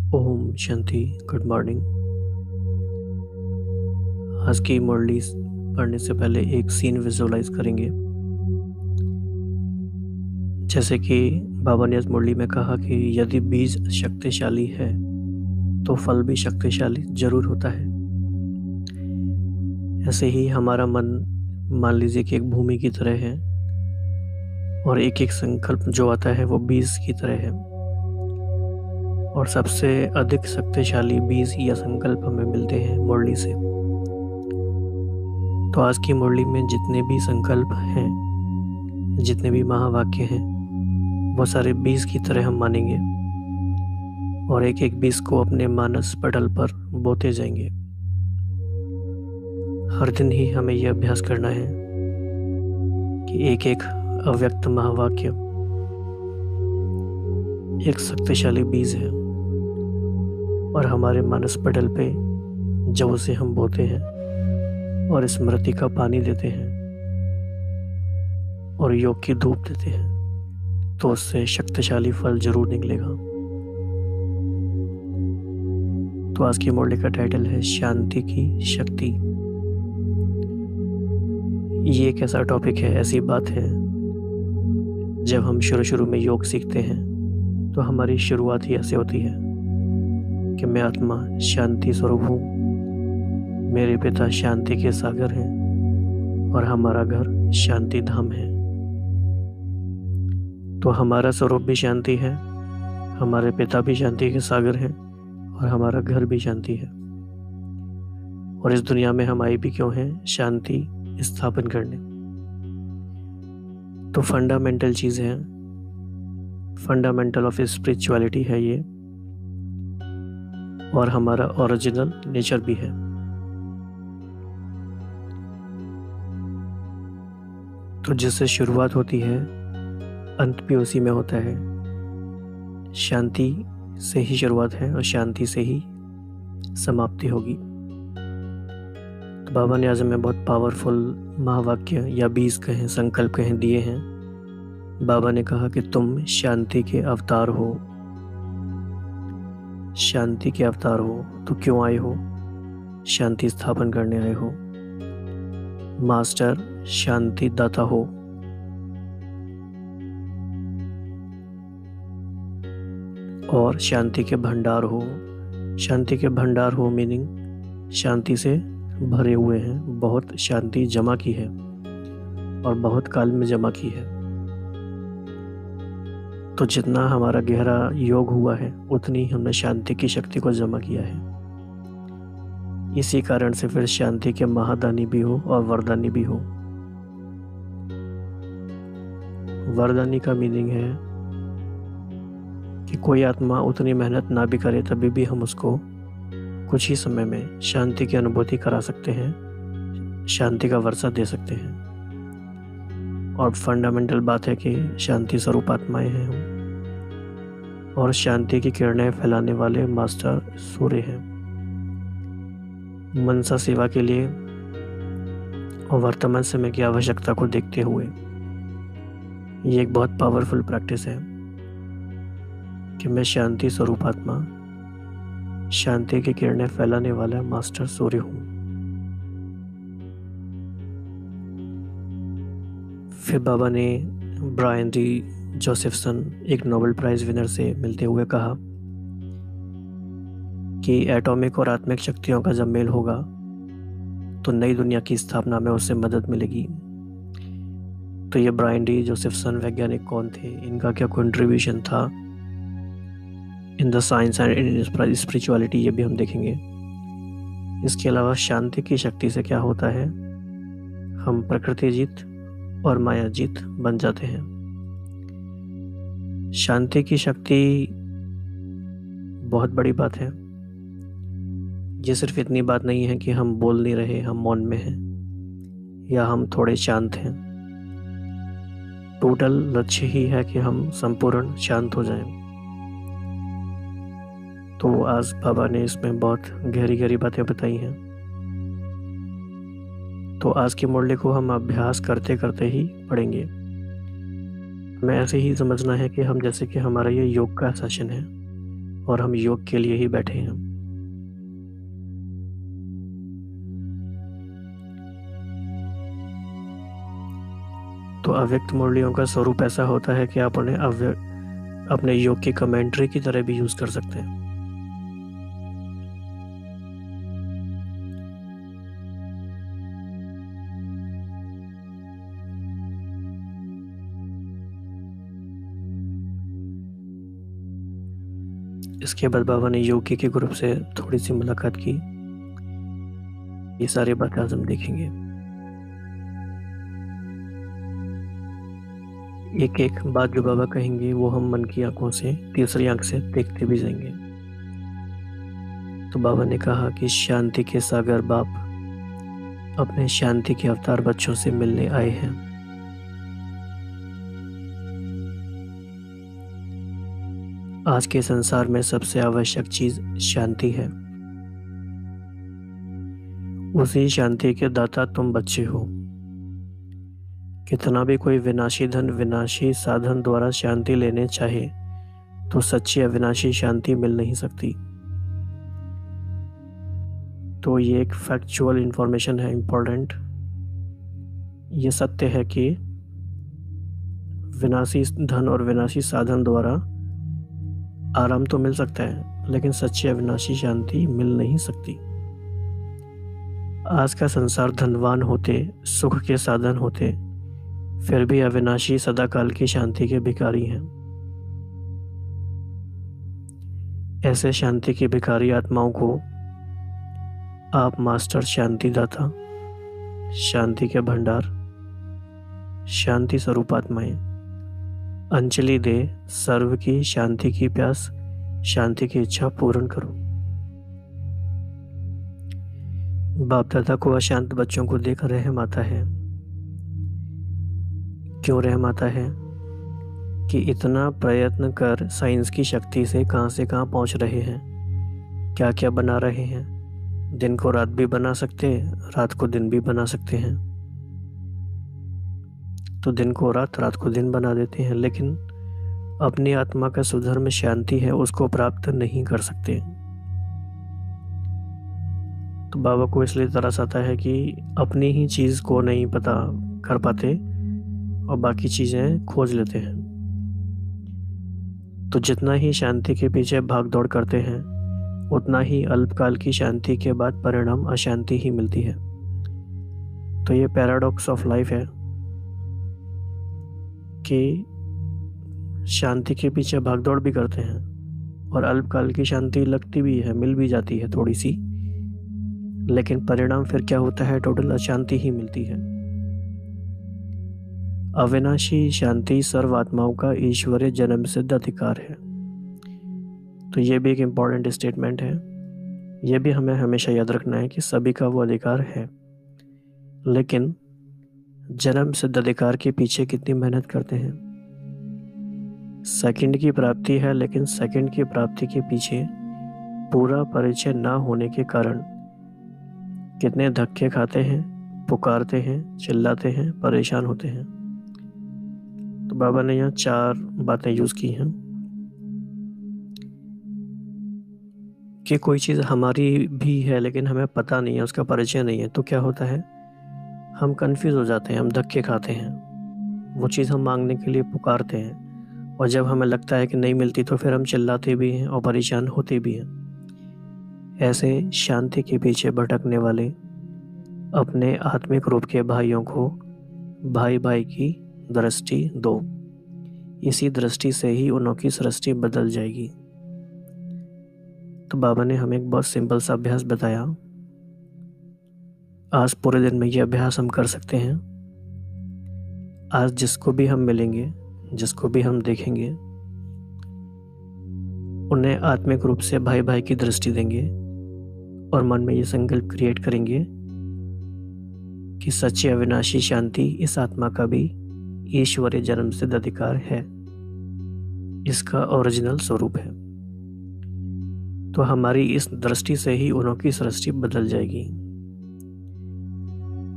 Om Shanti. Good morning. आज की मुरली पढ़ने से पहले एक सीन विजुअलाइज करेंगे। जैसे कि बाबा ने इस मुरली में कहा कि यदि बीज शक्तिशाली है तो फल भी शक्तिशाली जरूर होता है। ऐसे ही हमारा मन मान लीजिए कि एक भूमि की तरह है और एक एक संकल्प जो आता है वो बीज की तरह है, और सबसे अधिक शक्तिशाली बीज या संकल्प हमें मिलते हैं मुरली से। तो आज की मुरली में जितने भी संकल्प हैं, जितने भी महावाक्य हैं, वो सारे बीज की तरह हम मानेंगे और एक एक बीज को अपने मानस पटल पर बोते जाएंगे। हर दिन ही हमें यह अभ्यास करना है कि एक एक अव्यक्त महावाक्य एक शक्तिशाली बीज है और हमारे मानस पटल पे जब उसे हम बोते हैं और स्मृति का पानी देते हैं और योग की धूप देते हैं तो उससे शक्तिशाली फल जरूर निकलेगा। तो आज की मुरली का टाइटल है शांति की शक्ति। ये एक ऐसा टॉपिक है, ऐसी बात है, जब हम शुरू में योग सीखते हैं तो हमारी शुरुआत ही ऐसे होती है कि मैं आत्मा शांति स्वरूप हूँ, मेरे पिता शांति के सागर हैं और हमारा घर शांति धाम है। तो हमारा स्वरूप भी शांति है, हमारे पिता भी शांति के सागर हैं और हमारा घर भी शांति है। और इस दुनिया में हम आए भी क्यों हैं? शांति स्थापन करने। तो फंडामेंटल चीज़ है, फंडामेंटल ऑफ स्पिरिचुअलिटी है ये, और हमारा ओरिजिनल नेचर भी है। तो जिससे शुरुआत होती है अंत भी उसी में होता है। शांति से ही शुरुआत है और शांति से ही समाप्ति होगी। तो बाबा ने आज हमें बहुत पावरफुल महावाक्य या बीज कहें, संकल्प कहें दिए हैं। बाबा ने कहा कि तुम शांति के अवतार हो। शांति के अवतार हो तो क्यों आए हो? शांति स्थापन करने आए हो। मास्टर शांति दाता हो। और शांति के भंडार हो। शांति के भंडार हो मीनिंग शांति से भरे हुए हैं, बहुत शांति जमा की है और बहुत काल में जमा की है। तो जितना हमारा गहरा योग हुआ है उतनी हमने शांति की शक्ति को जमा किया है। इसी कारण से फिर शांति के महादानी भी हो और वरदानी भी हो। वरदानी का मीनिंग है कि कोई आत्मा उतनी मेहनत ना भी करे तभी भी हम उसको कुछ ही समय में शांति की अनुभूति करा सकते हैं, शांति का वर्षा दे सकते हैं। और फंडामेंटल बात है कि शांति स्वरूप आत्माएं हैं हम, और शांति की किरणें फैलाने वाले मास्टर सूर्य हैं। मनसा सेवा के लिए और वर्तमान समय की आवश्यकता को देखते हुए ये एक बहुत पावरफुल प्रैक्टिस है कि मैं शांति स्वरूप आत्मा, शांति की किरणें फैलाने वाला मास्टर सूर्य हूँ। फिर बाबा ने ब्रायन डी जोसेफसन, एक नोबेल प्राइज विनर से मिलते हुए कहा कि एटॉमिक और आत्मिक शक्तियों का जब मेल होगा तो नई दुनिया की स्थापना में उससे मदद मिलेगी। तो ये ब्रायन डी जोसेफसन वैज्ञानिक कौन थे, इनका क्या कंट्रीब्यूशन था in the science and in spirituality, ये भी हम देखेंगे। इसके अलावा शांति की शक्ति से क्या होता है, हम प्रकृति जीत और माया जीत बन जाते हैं। शांति की शक्ति बहुत बड़ी बात है। ये सिर्फ इतनी बात नहीं है कि हम बोल नहीं रहे, हम मौन में हैं या हम थोड़े शांत हैं। टोटल लक्ष्य ही है कि हम संपूर्ण शांत हो जाएं। तो आज बाबा ने इसमें बहुत गहरी गहरी बातें बताई हैं। तो आज की मुरली को हम अभ्यास करते करते ही पढ़ेंगे। हमें ऐसे ही समझना है कि हम जैसे कि हमारा ये योग का सेशन है और हम योग के लिए ही बैठे हैं। तो अव्यक्त मुरलियों का स्वरूप ऐसा होता है कि आप उन्हें अपने योग की कमेंट्री की तरह भी यूज कर सकते हैं। इसके बाद बाबा ने योगी के ग्रुप से थोड़ी सी मुलाकात की। ये सारी बातें आज हम देखेंगे। एक एक बात जो बाबा कहेंगे वो हम मन की आंखों से, तीसरी आंख से देखते भी जाएंगे। तो बाबा ने कहा कि शांति के सागर बाप अपने शांति के अवतार बच्चों से मिलने आए हैं। आज के संसार में सबसे आवश्यक चीज शांति है। उसी शांति के दाता तुम बच्चे हो। कितना भी कोई विनाशी धन विनाशी साधन द्वारा शांति लेने चाहे तो सच्ची अविनाशी शांति मिल नहीं सकती। तो ये एक फैक्चुअल इंफॉर्मेशन है, इम्पोर्टेंट। ये सत्य है कि विनाशी धन और विनाशी साधन द्वारा आराम तो मिल सकता है, लेकिन सच्ची अविनाशी शांति मिल नहीं सकती। आज का संसार धनवान होते, सुख के साधन होते, फिर भी अविनाशी सदाकाल की शांति के भिखारी हैं। ऐसे शांति की भिखारी आत्माओं को आप मास्टर शांति दाता, शांति के भंडार, शांति स्वरूप आत्माएं, अंजलि दे सर्व की शांति की प्यास, शांति की इच्छा पूर्ण करो। बाप दादा को अशांत बच्चों को देख रहम आता है। क्यों रहम आता है? कि इतना प्रयत्न कर साइंस की शक्ति से कहाँ पहुंच रहे हैं, क्या क्या बना रहे हैं। दिन को रात भी बना सकते, रात को दिन भी बना सकते हैं। तो दिन को रात, रात को दिन बना देते हैं, लेकिन अपनी आत्मा का सुधर्म शांति है उसको प्राप्त नहीं कर सकते। तो बाबा को इसलिए तरस आता है कि अपनी ही चीज को नहीं पता कर पाते और बाकी चीजें खोज लेते हैं। तो जितना ही शांति के पीछे भाग दौड़ करते हैं उतना ही अल्पकाल की शांति के बाद परिणाम अशांति ही मिलती है। तो ये पैराडॉक्स ऑफ लाइफ है कि शांति के पीछे भागदौड़ भी करते हैं और अल्पकाल की शांति लगती भी है, मिल भी जाती है थोड़ी सी, लेकिन परिणाम फिर क्या होता है? टोटल अशांति ही मिलती है। अविनाशी शांति सर्व आत्माओं का ईश्वरीय जन्म सिद्ध अधिकार है। तो ये भी एक इम्पॉर्टेंट स्टेटमेंट है। ये भी हमें हमेशा याद रखना है कि सभी का वो अधिकार है, लेकिन जन्म सिद्ध अधिकार के पीछे कितनी मेहनत करते हैं। सेकंड की प्राप्ति है, लेकिन सेकंड की प्राप्ति के पीछे पूरा परिचय ना होने के कारण कितने धक्के खाते हैं, पुकारते हैं, चिल्लाते हैं, परेशान होते हैं। तो बाबा ने यहाँ 4 बातें यूज की हैं कि कोई चीज़ हमारी भी है लेकिन हमें पता नहीं है, उसका परिचय नहीं है। तो क्या होता है? हम कंफ्यूज हो जाते हैं, हम धक्के खाते हैं। वो चीज़ हम मांगने के लिए पुकारते हैं और जब हमें लगता है कि नहीं मिलती तो फिर हम चिल्लाते भी हैं और परेशान होते भी हैं। ऐसे शांति के पीछे भटकने वाले अपने आत्मिक रूप के भाइयों को भाई भाई की दृष्टि दो। इसी दृष्टि से ही उनकी सृष्टि बदल जाएगी। तो बाबा ने हमें एक बहुत सिंपल सा अभ्यास बताया। आज पूरे दिन में ये अभ्यास हम कर सकते हैं। आज जिसको भी हम मिलेंगे, जिसको भी हम देखेंगे, उन्हें आत्मिक रूप से भाई भाई की दृष्टि देंगे और मन में ये संकल्प क्रिएट करेंगे कि सच्ची अविनाशी शांति इस आत्मा का भी ईश्वरीय जन्म सिद्ध अधिकार है, इसका ओरिजिनल स्वरूप है। तो हमारी इस दृष्टि से ही उनकी सृष्टि बदल जाएगी।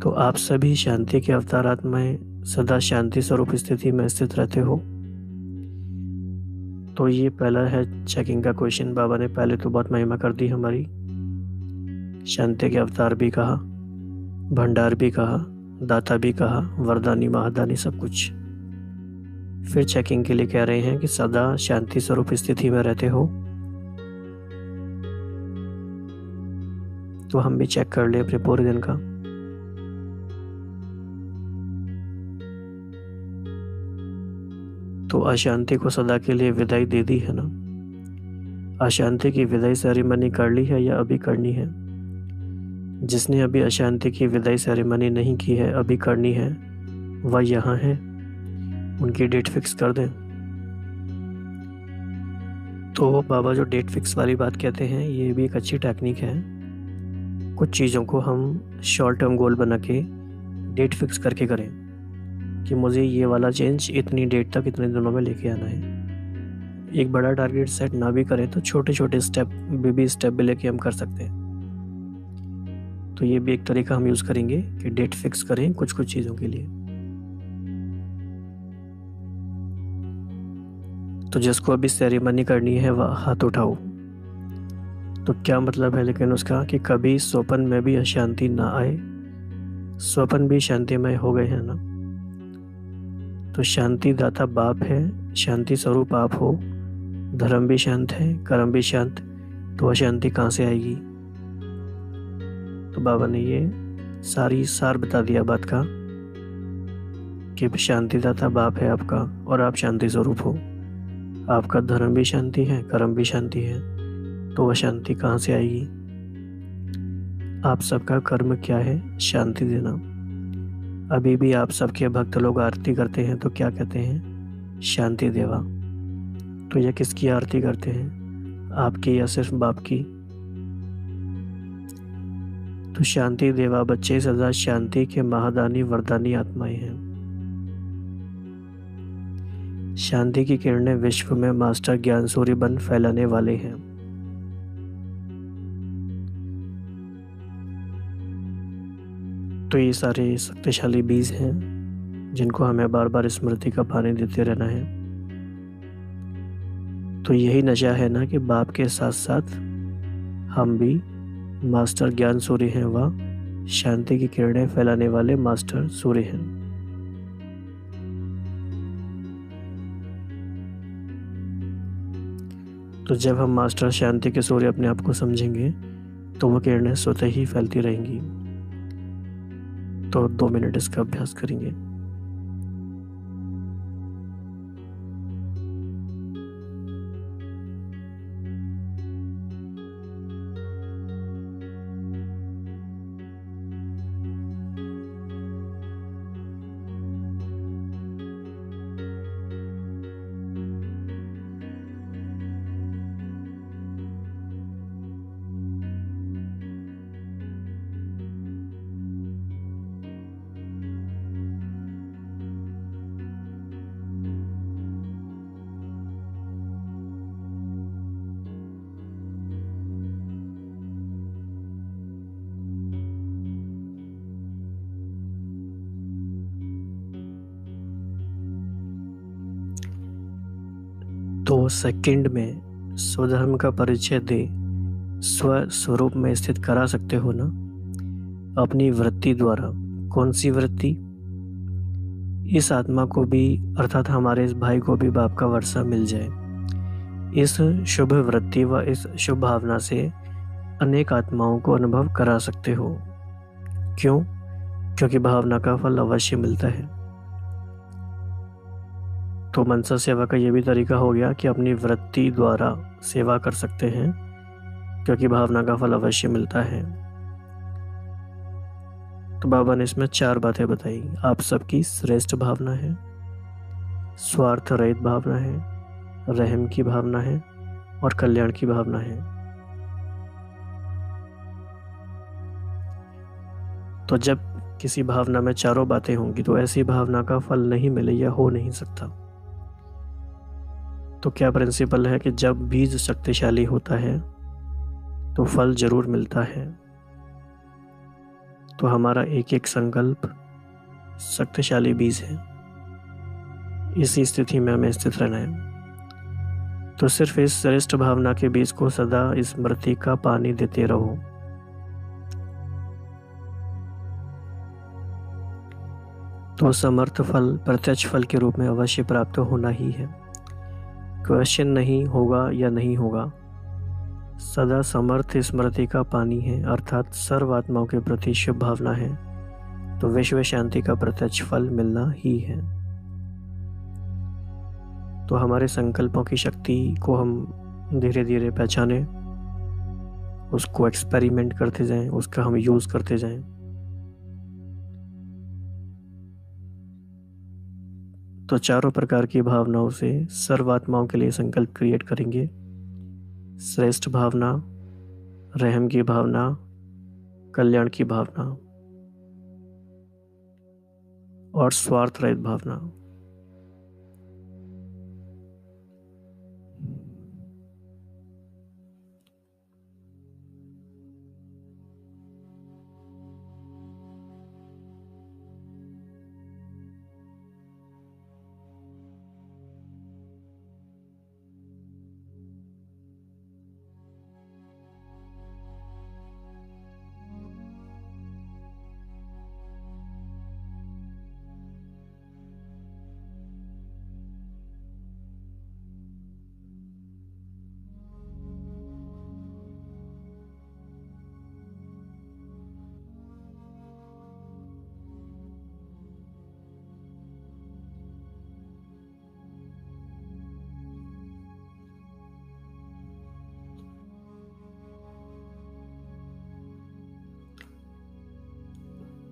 तो आप सभी शांति के अवतार आत्माएं सदा शांति स्वरूप स्थिति में स्थित रहते हो। तो ये पहला है चेकिंग का क्वेश्चन। बाबा ने पहले तो बहुत महिमा कर दी हमारी, शांति के अवतार भी कहा, भंडार भी कहा, दाता भी कहा, वरदानी महादानी सब कुछ। फिर चेकिंग के लिए कह रहे हैं कि सदा शांति स्वरूप स्थिति में रहते हो। तो हम भी चेक कर ले अपने पूरे दिन का। तो अशांति को सदा के लिए विदाई दे दी है ना। अशांति की विदाई सेरेमनी कर ली है या अभी करनी है? जिसने अभी अशांति की विदाई सेरेमनी नहीं की है, अभी करनी है, वह यहाँ है, उनकी डेट फिक्स कर दें। तो बाबा जो डेट फिक्स वाली बात कहते हैं, ये भी एक अच्छी टेक्निक है। कुछ चीज़ों को हम शॉर्ट टर्म गोल बना के डेट फिक्स करके करें कि मुझे ये वाला चेंज इतनी डेट तक इतने दिनों में लेके आना है। एक बड़ा टारगेट सेट ना भी करें तो छोटे छोटे स्टेप, बेबी स्टेप भी लेके हम कर सकते हैं। तो ये भी एक तरीका हम यूज़ करेंगे कि डेट फिक्स करें कुछ कुछ चीज़ों के लिए। तो जिसको अभी सेरेमनी करनी है वह हाथ उठाओ। तो क्या मतलब है लेकिन उसका कि कभी स्वप्न में भी अशांति ना आए। स्वप्न भी शांतिमय हो गए हैं ना। तो शांति दाता बाप है, शांति स्वरूप आप हो, धर्म भी शांत है, कर्म भी शांत, तो अशांति कहाँ से आएगी? तो बाबा ने ये सारी सार बता दिया बात का कि शांति दाता बाप है आपका और आप शांति स्वरूप हो। आपका धर्म भी शांति है, कर्म भी शांति है, तो वह शांति कहाँ से आएगी? आप सबका कर्म क्या है? शांति देना। अभी भी आप सबके भक्त लोग आरती करते हैं तो क्या कहते हैं? शांति देवा। तो यह किसकी आरती करते हैं? आपकी या सिर्फ बाप की? तो शांति देवा बच्चे सदा शांति के महादानी वरदानी आत्माएं हैं। शांति की किरणें विश्व में मास्टर ज्ञान सूर्य बन फैलाने वाले हैं। तो ये सारे शक्तिशाली बीज हैं जिनको हमें बार बार स्मृति का पानी देते रहना है। तो यही नशा है ना कि बाप के साथ साथ हम भी मास्टर ज्ञान सूर्य हैं, वह शांति की किरणें फैलाने वाले मास्टर सूर्य हैं। तो जब हम मास्टर शांति के सूर्य अपने आप को समझेंगे तो वह किरणें स्वतः ही फैलती रहेंगी। तो 2 मिनट इसका अभ्यास करेंगे। तो सेकंड में स्वधर्म का परिचय दे स्व स्वरूप में स्थित करा सकते हो ना अपनी वृत्ति द्वारा। कौन सी वृत्ति? इस आत्मा को भी अर्थात हमारे इस भाई को भी बाप का वर्षा मिल जाए। इस शुभ वृत्ति व इस शुभ भावना से अनेक आत्माओं को अनुभव करा सकते हो। क्यों? क्योंकि भावना का फल अवश्य मिलता है। तो मनसा सेवा का ये भी तरीका हो गया कि अपनी वृत्ति द्वारा सेवा कर सकते हैं, क्योंकि भावना का फल अवश्य मिलता है। तो बाबा ने इसमें 4 बातें बताई। आप सबकी श्रेष्ठ भावना है, स्वार्थ रहित भावना है, रहम की भावना है और कल्याण की भावना है। तो जब किसी भावना में चारों बातें होंगी तो ऐसी भावना का फल नहीं मिले या हो नहीं सकता। तो क्या प्रिंसिपल है कि जब बीज शक्तिशाली होता है तो फल जरूर मिलता है। तो हमारा एक एक संकल्प शक्तिशाली बीज है। इसी स्थिति में हमें स्थित रहना है। तो सिर्फ इस श्रेष्ठ भावना के बीज को सदा स्मृति का पानी देते रहो। तो समर्थ फल प्रत्यक्ष फल के रूप में अवश्य प्राप्त होना ही है। क्वेश्चन नहीं होगा या नहीं होगा, सदा समर्थ स्मृति का पानी है, अर्थात सर्व आत्माओं के प्रति शुभ भावना है, तो विश्व शांति का प्रत्यक्ष फल मिलना ही है। तो हमारे संकल्पों की शक्ति को हम धीरे धीरे पहचाने, उसको एक्सपेरिमेंट करते जाएं, उसका हम यूज करते जाएं। तो चारों प्रकार की भावनाओं से सर्वात्माओं के लिए संकल्प क्रिएट करेंगे। श्रेष्ठ भावना, रहम की भावना, कल्याण की भावना और स्वार्थ रहित भावना।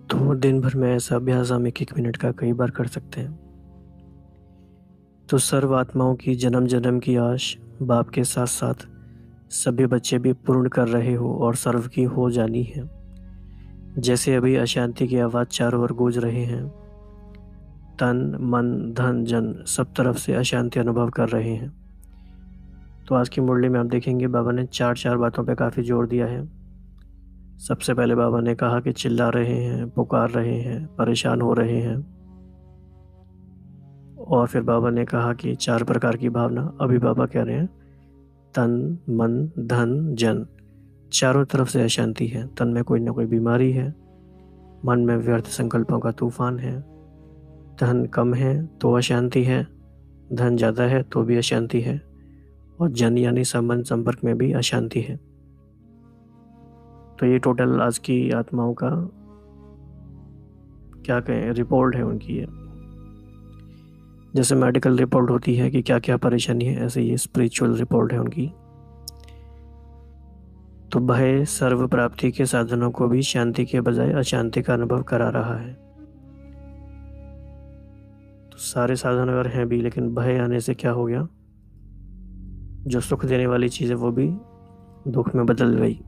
तो दिन भर में ऐसा अभ्यास हम 1-1 मिनट का कई बार कर सकते हैं। तो सर्व आत्माओं की जन्म जन्म की आश बाप के साथ साथ सभी बच्चे भी पूर्ण कर रहे हो और सर्व की हो जानी है। जैसे अभी अशांति की आवाज़ चारों ओर गूंज रहे हैं, तन मन धन जन सब तरफ से अशांति अनुभव कर रहे हैं। तो आज की मुरली में आप देखेंगे बाबा ने 4 बातों पे काफ़ी जोर दिया है। सबसे पहले बाबा ने कहा कि चिल्ला रहे हैं, पुकार रहे हैं, परेशान हो रहे हैं। और फिर बाबा ने कहा कि 4 प्रकार की भावना। अभी बाबा कह रहे हैं तन मन धन जन चारों तरफ से अशांति है। तन में कोई ना कोई बीमारी है, मन में व्यर्थ संकल्पों का तूफान है, धन कम है तो अशांति है, धन ज़्यादा है तो भी अशांति है, और जन यानी संबंध संपर्क में भी अशांति है। तो ये टोटल आज की आत्माओं का क्या कहें रिपोर्ट है उनकी। ये जैसे मेडिकल रिपोर्ट होती है कि क्या क्या परेशानी है, ऐसे ये स्पिरिचुअल रिपोर्ट है उनकी। तो भय सर्व प्राप्ति के साधनों को भी शांति के बजाय अशांति का अनुभव करा रहा है। तो सारे साधन अगर हैं भी, लेकिन भय आने से क्या हो गया, जो सुख देने वाली चीज़ है वो भी दुख में बदल गई।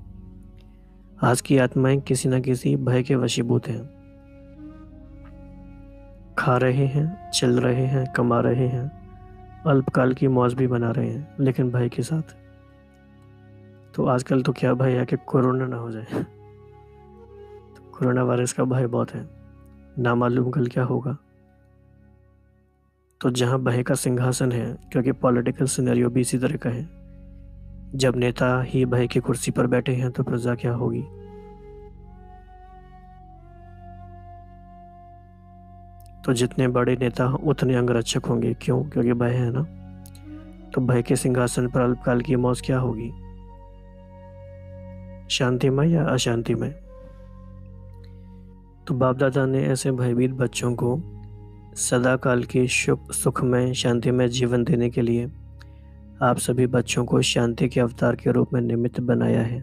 आज की आत्माएं किसी न किसी भय के वशीभूत हैं। खा रहे हैं, चल रहे हैं, कमा रहे हैं, अल्पकाल की मौज भी बना रहे हैं, लेकिन भय के साथ। तो आजकल तो क्या भय है कि कोरोना ना हो जाए। तो कोरोना वायरस का भय बहुत है, ना मालूम कल क्या होगा। तो जहाँ भय का सिंहासन है, क्योंकि पॉलिटिकल सिनेरियो भी इसी तरह का है, जब नेता ही भय की कुर्सी पर बैठे हैं तो प्रजा क्या होगी। तो जितने बड़े नेता उतने अंगरक्षक होंगे। क्यों? क्योंकि भय है ना। तो भय के सिंहासन पर अल्पकाल की मौज क्या होगी, शांतिमय या अशांतिमय। तो बाप दादा ने ऐसे भयभीत बच्चों को सदा काल के सुखमय शांतिमय जीवन देने के लिए आप सभी बच्चों को शांति के अवतार के रूप में निमित्त बनाया है।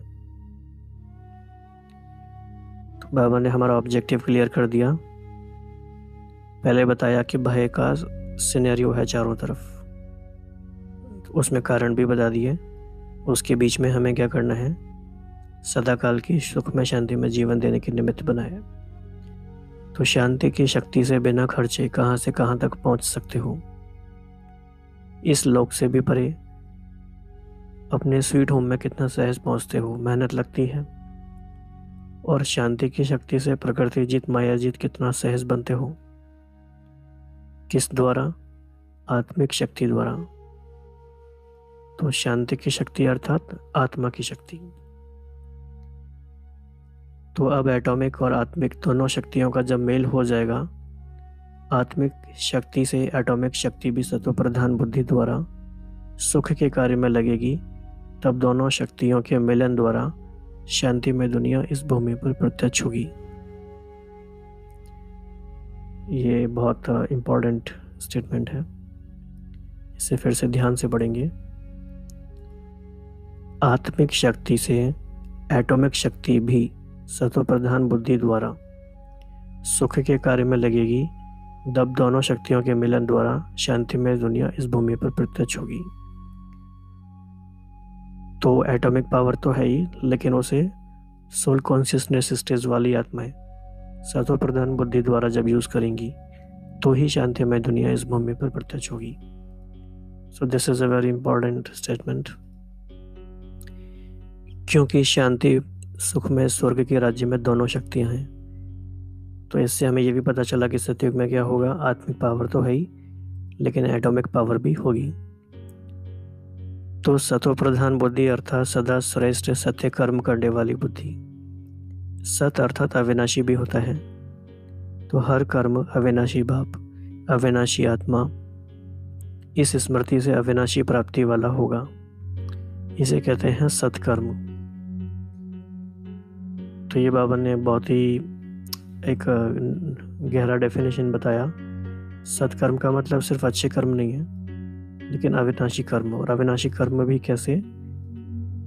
तो बाबा ने हमारा ऑब्जेक्टिव क्लियर कर दिया। पहले बताया कि भय का सिनेरियो है चारों तरफ, तो उसमें कारण भी बता दिए। उसके बीच में हमें क्या करना है, सदा काल की सुख में शांति में जीवन देने के निमित्त बनाया। तो शांति की शक्ति से बिना खर्चे कहाँ से कहाँ तक पहुँच सकते हो, इस लोक से भी परे अपने स्वीट होम में कितना सहज पहुँचते हो, मेहनत लगती है। और शांति की शक्ति से प्रकृति जीत माया जीत कितना सहज बनते हो, किस द्वारा, आत्मिक शक्ति द्वारा। तो शांति की शक्ति अर्थात आत्मा की शक्ति। तो अब एटॉमिक और आत्मिक दोनों शक्तियों का जब मेल हो जाएगा, आत्मिक शक्ति से एटॉमिक शक्ति भी सत्व प्रधान बुद्धि द्वारा सुख के कार्य में लगेगी, तब दोनों शक्तियों के मिलन द्वारा शांतिमय दुनिया इस भूमि पर प्रत्यक्ष होगी। ये बहुत इम्पोर्टेंट स्टेटमेंट है, इसे फिर से ध्यान से पढ़ेंगे। आत्मिक शक्ति से एटॉमिक शक्ति भी सत्व प्रधान बुद्धि द्वारा सुख के कार्य में लगेगी, तब दोनों शक्तियों के मिलन द्वारा शांतिमय दुनिया इस भूमि पर प्रत्यक्ष होगी। तो एटॉमिक पावर तो है ही, लेकिन उसे सोल कॉन्शियसनेस स्टेज वाली आत्माएं सत्व प्रधान बुद्धि द्वारा जब यूज करेंगी तो ही शांतिमय दुनिया इस भूमि पर प्रत्यक्ष होगी। So this is a very important statement, क्योंकि शांति सुख में स्वर्ग के राज्य में दोनों शक्तियां हैं। तो इससे हमें यह भी पता चला कि सतयुग में क्या होगा, आत्मिक पावर तो है ही, लेकिन एटॉमिक पावर भी होगी। तो सत्व प्रधान बुद्धि अर्थात सदा श्रेष्ठ सत्य कर्म करने वाली बुद्धि। सत अर्थात अविनाशी भी होता है, तो हर कर्म अविनाशी बाप, अविनाशी आत्मा इस स्मृति से अविनाशी प्राप्ति वाला होगा। इसे कहते हैं सत्कर्म। तो ये बाबा ने बहुत ही एक गहरा डेफिनेशन बताया। सत्कर्म का मतलब सिर्फ अच्छे कर्म नहीं है, लेकिन अविनाशी कर्म। और अविनाशी कर्म भी कैसे?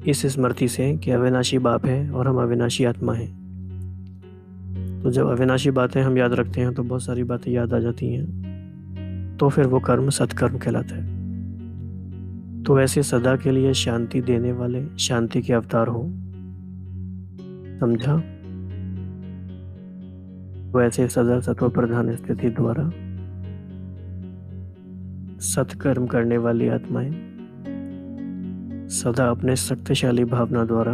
इस स्मृति से कि अविनाशी बाप है और हम अविनाशी आत्मा हैं। तो जब अविनाशी बातें हम याद रखते हैं तो बहुत सारी बातें याद आ जाती हैं, तो फिर वो कर्म सत्कर्म कहलाता है। तो ऐसे सदा के लिए शांति देने वाले शांति के अवतार हो, समझा? वैसे सदा सत्व प्रधान स्थिति द्वारा सत्कर्म करने वाली आत्माएं सदा अपने शक्तिशाली भावना द्वारा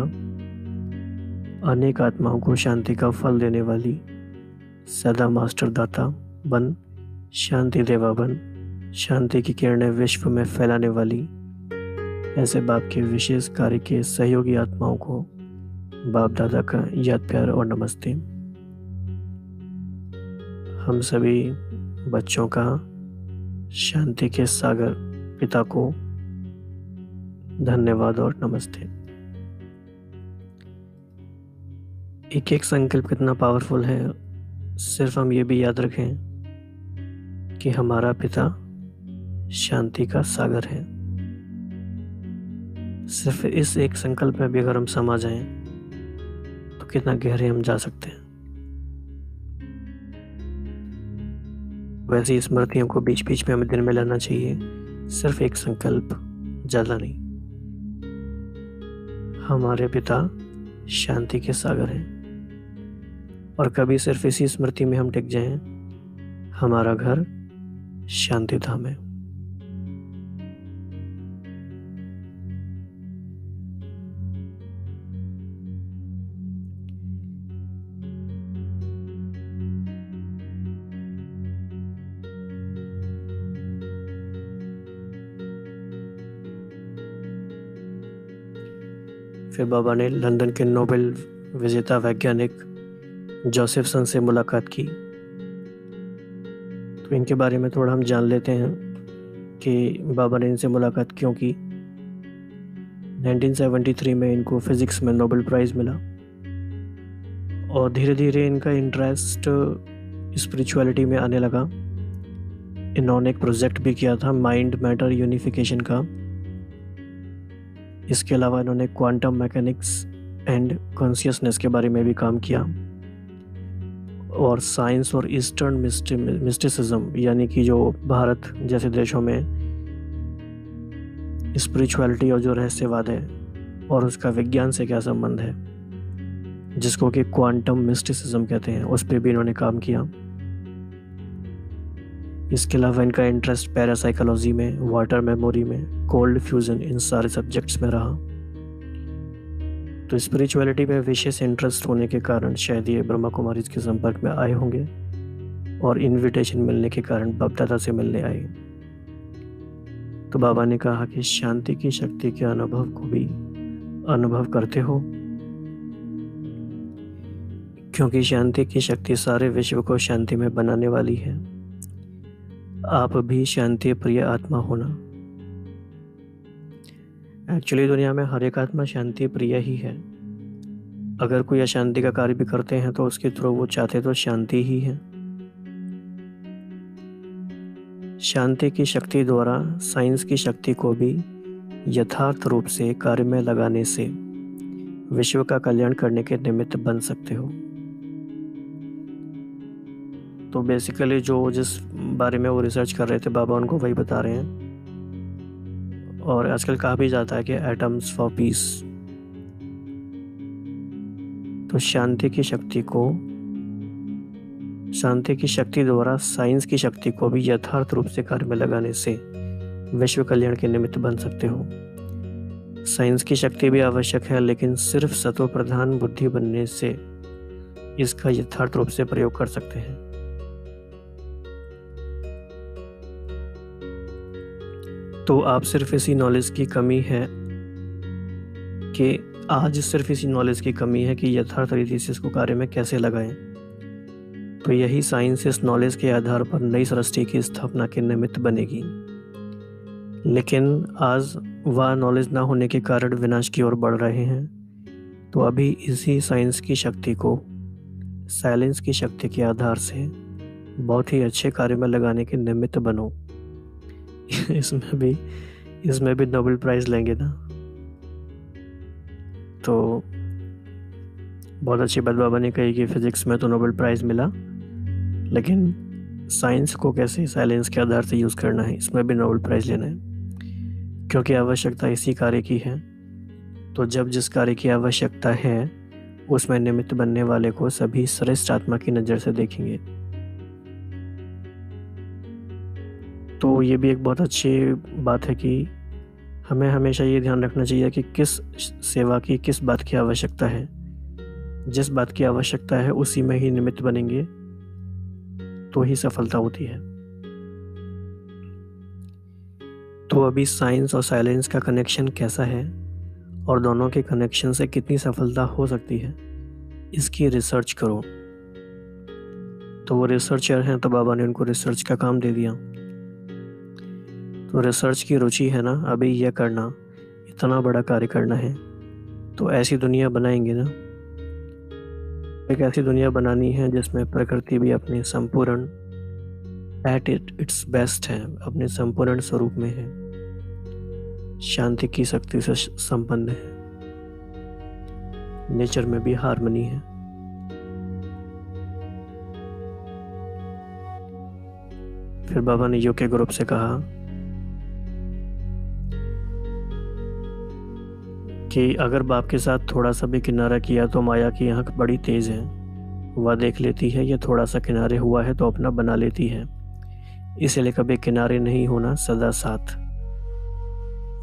अनेक आत्माओं को शांति का फल देने वाली सदा मास्टर दाता बन, शांति देवा बन, शांति की किरणें विश्व में फैलाने वाली ऐसे बाप के विशेष कार्य के सहयोगी आत्माओं को बाप दादा का याद प्यार और नमस्ते। हम सभी बच्चों का शांति के सागर पिता को धन्यवाद और नमस्ते। एक एक संकल्प कितना पावरफुल है। सिर्फ हम ये भी याद रखें कि हमारा पिता शांति का सागर है। सिर्फ इस एक संकल्प में भी अगर हम समा जाएं तो कितना गहरे हम जा सकते हैं। वैसी स्मृतियों को बीच बीच में हमें दिन में लाना चाहिए। सिर्फ एक संकल्प, ज़्यादा नहीं। हमारे पिता शांति के सागर हैं, और कभी सिर्फ इसी स्मृति में हम टिक जाएं, हमारा घर शांति धाम है। फिर बाबा ने लंदन के नोबेल विजेता वैज्ञानिक जोसेफसन से मुलाकात की। तो इनके बारे में थोड़ा हम जान लेते हैं कि बाबा ने इनसे मुलाकात क्यों की। 1973 में इनको फिजिक्स में नोबेल प्राइज़ मिला, और धीरे धीरे इनका इंटरेस्ट स्पिरिचुअलिटी में आने लगा। इन्होंने एक प्रोजेक्ट भी किया था माइंड मैटर यूनिफिकेशन का। इसके अलावा इन्होंने क्वांटम मैकेनिक्स एंड कॉन्शियसनेस के बारे में भी काम किया, और साइंस और ईस्टर्न मिस्टिसिज्म यानी कि जो भारत जैसे देशों में स्पिरिचुअलिटी और जो रहस्यवाद है और उसका विज्ञान से क्या संबंध है, जिसको कि क्वांटम मिस्टिसिज्म कहते हैं, उस पर भी इन्होंने काम किया। इसके अलावा इनका इंटरेस्ट पैरासाइकोलॉजी में, वाटर मेमोरी में, कोल्ड फ्यूजन, इन सारे सब्जेक्ट्स में रहा। तो स्पिरिचुअलिटी में विशेष इंटरेस्ट होने के कारण शायद ये ब्रह्मा कुमारी के संपर्क में आए होंगे, और इनविटेशन मिलने के कारण बाप दादा से मिलने आए। तो बाबा ने कहा कि शांति की शक्ति के अनुभव को भी अनुभव करते हो, क्योंकि शांति की शक्ति सारे विश्व को शांति में बनाने वाली है। आप भी शांति प्रिय आत्मा होना। एक्चुअली दुनिया में हर एक आत्मा शांति प्रिय ही है। अगर कोई अशांति का कार्य भी करते हैं तो उसके थ्रू वो चाहते तो शांति ही है। शांति की शक्ति द्वारा साइंस की शक्ति को भी यथार्थ रूप से कार्य में लगाने से विश्व का कल्याण करने के निमित्त बन सकते हो। तो बेसिकली जो जिस बारे में वो रिसर्च कर रहे थे बाबा उनको वही बता रहे हैं। और आजकल कहा भी जाता है कि एटम्स फॉर पीस। तो शांति की शक्ति द्वारा साइंस की शक्ति को भी यथार्थ रूप से कार्य में लगाने से विश्व कल्याण के निमित्त बन सकते हो। साइंस की शक्ति भी आवश्यक है, लेकिन सिर्फ सत्व प्रधान बुद्धि बनने से इसका यथार्थ रूप से प्रयोग कर सकते हैं। तो आप सिर्फ इसी नॉलेज की कमी है कि यथार्थ रीति से इसको कार्य में कैसे लगाएं। तो यही साइंस इस नॉलेज के आधार पर नई सृष्टि की स्थापना के निमित्त बनेगी। लेकिन आज वह नॉलेज ना होने के कारण विनाश की ओर बढ़ रहे हैं। तो अभी इसी साइंस की शक्ति को साइलेंस की शक्ति के आधार से बहुत ही अच्छे कार्य में लगाने के निमित्त बनो। इसमें भी नोबेल प्राइज लेंगे ना। तो बहुत अच्छी बात बाबा ने कही कि फिजिक्स में तो नोबेल प्राइज मिला, लेकिन साइंस को कैसे साइलेंस के आधार से यूज़ करना है, इसमें भी नोबेल प्राइज लेना है, क्योंकि आवश्यकता इसी कार्य की है। तो जब जिस कार्य की आवश्यकता है उसमें निमित्त बनने वाले को सभी श्रेष्ठ आत्मा की नज़र से देखेंगे। तो ये भी एक बहुत अच्छी बात है कि हमें हमेशा ये ध्यान रखना चाहिए कि किस सेवा की किस बात की आवश्यकता है। जिस बात की आवश्यकता है उसी में ही निमित्त बनेंगे तो ही सफलता होती है। तो अभी साइंस और साइलेंस का कनेक्शन कैसा है और दोनों के कनेक्शन से कितनी सफलता हो सकती है, इसकी रिसर्च करो। तो वो रिसर्चर हैं तो बाबा ने उनको रिसर्च का काम दे दिया। तो रिसर्च की रुचि है ना, अभी यह करना, इतना बड़ा कार्य करना है, तो ऐसी दुनिया बनाएंगे ना। एक ऐसी दुनिया बनानी है जिसमें प्रकृति भी अपने संपूर्ण एट इट्स बेस्ट है, अपने संपूर्ण स्वरूप में है, शांति की शक्ति से संपन्न है, नेचर में भी हार्मनी है। फिर बाबा ने योग के ग्रुप से कहा कि अगर बाप के साथ थोड़ा सा भी किनारा किया तो माया की आंख बड़ी तेज है, वह देख लेती है। ये थोड़ा सा किनारे हुआ है तो अपना बना लेती है, इसलिए कभी किनारे नहीं होना, सदा साथ।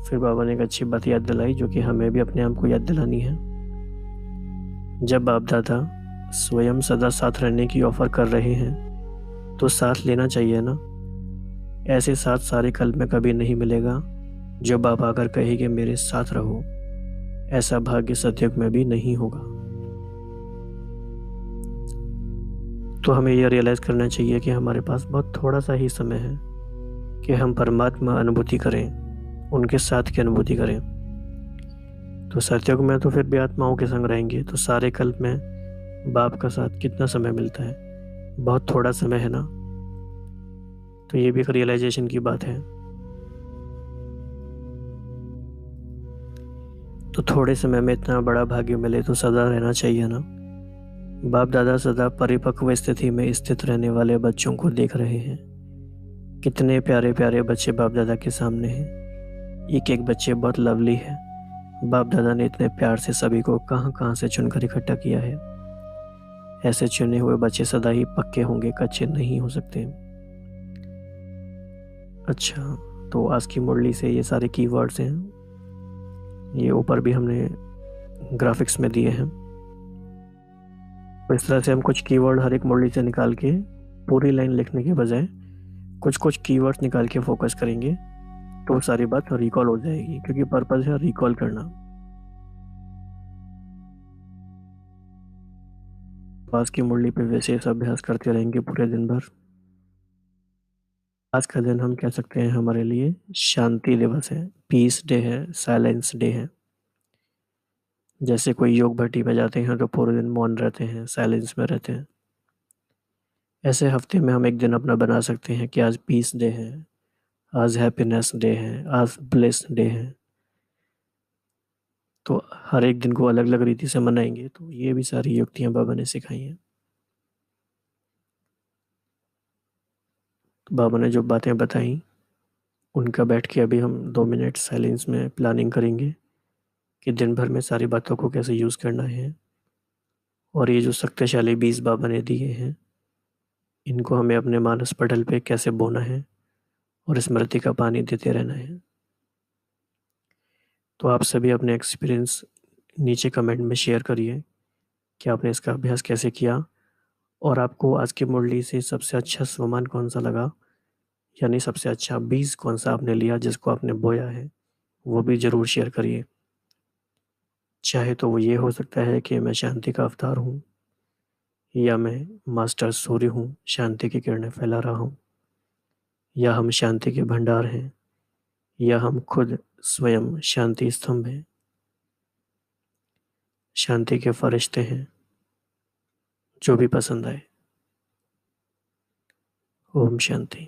फिर बाबा ने एक अच्छी बात याद दिलाई जो कि हमें भी अपने आप को याद दिलानी है। जब बाप दादा स्वयं सदा साथ रहने की ऑफर कर रहे हैं तो साथ लेना चाहिए ना। ऐसे साथ सारे कल में कभी नहीं मिलेगा। जो बाप आकर कहे कि मेरे साथ रहो, ऐसा भाग्य सतयुग में भी नहीं होगा। तो हमें यह रियलाइज करना चाहिए कि हमारे पास बहुत थोड़ा सा ही समय है कि हम परमात्मा अनुभूति करें, उनके साथ की अनुभूति करें। तो सतयुग में तो फिर भी आत्माओं के संग रहेंगे, तो सारे कल्प में बाप का साथ कितना समय मिलता है, बहुत थोड़ा समय है ना। तो ये भी एक रियलाइजेशन की बात है। तो थोड़े समय में इतना बड़ा भाग्य मिले तो सदा रहना चाहिए ना। बाप दादा सदा परिपक्व स्थिति में स्थित रहने वाले बच्चों को देख रहे हैं। कितने प्यारे प्यारे बच्चे बाप दादा के सामने हैं। एक एक बच्चे बहुत लवली है। बाप दादा ने इतने प्यार से सभी को कहाँ कहाँ से चुनकर इकट्ठा किया है। ऐसे चुने हुए बच्चे सदा ही पक्के होंगे, कच्चे नहीं हो सकते। अच्छा, तो आज की मुरली से ये सारे कीवर्ड्स हैं, ये ऊपर भी हमने ग्राफिक्स में दिए हैं। तो इस तरह से हम कुछ कीवर्ड हर एक मुरली से निकाल के पूरी लाइन लिखने के बजाय कुछ कुछ कीवर्ड्स निकाल के फोकस करेंगे तो सारी बात रिकॉल हो जाएगी, क्योंकि पर्पज है रिकॉल करना। पास की मुरली पे वैसे इस अभ्यास करते रहेंगे पूरे दिन भर। आज का दिन हम कह सकते हैं हमारे लिए शांति दिवस है, पीस डे है, साइलेंस डे है। जैसे कोई योग भट्टी में जाते हैं तो पूरे दिन मौन रहते हैं, साइलेंस में रहते हैं। ऐसे हफ्ते में हम एक दिन अपना बना सकते हैं कि आज पीस डे है, आज हैप्पीनेस डे है, आज ब्लेस डे है। तो हर एक दिन को अलग अलग रीति से मनाएंगे। तो ये भी सारी युक्तियां बाबा ने सिखाई हैं। तो बाबा ने जो बातें बताई उनका बैठ के अभी हम 2 मिनट साइलेंस में प्लानिंग करेंगे कि दिन भर में सारी बातों को कैसे यूज़ करना है। और ये जो शक्तिशाली बीज बाबा ने दिए हैं, इनको हमें अपने मानस पटल पे कैसे बोना है और स्मृति का पानी देते रहना है। तो आप सभी अपने एक्सपीरियंस नीचे कमेंट में शेयर करिए कि आपने इसका अभ्यास कैसे किया, और आपको आज की मुरली से सबसे अच्छा स्वमान कौन सा लगा, यानी सबसे अच्छा बीज कौन सा आपने लिया जिसको आपने बोया है, वो भी ज़रूर शेयर करिए। चाहे तो वो ये हो सकता है कि मैं शांति का अवतार हूँ, या मैं मास्टर सूर्य हूँ, शांति की किरणें फैला रहा हूँ, या हम शांति के भंडार हैं, या हम खुद स्वयं शांति स्तंभ हैं, शांति के फरिश्ते हैं। जो भी पसंद आए। ओम शांति।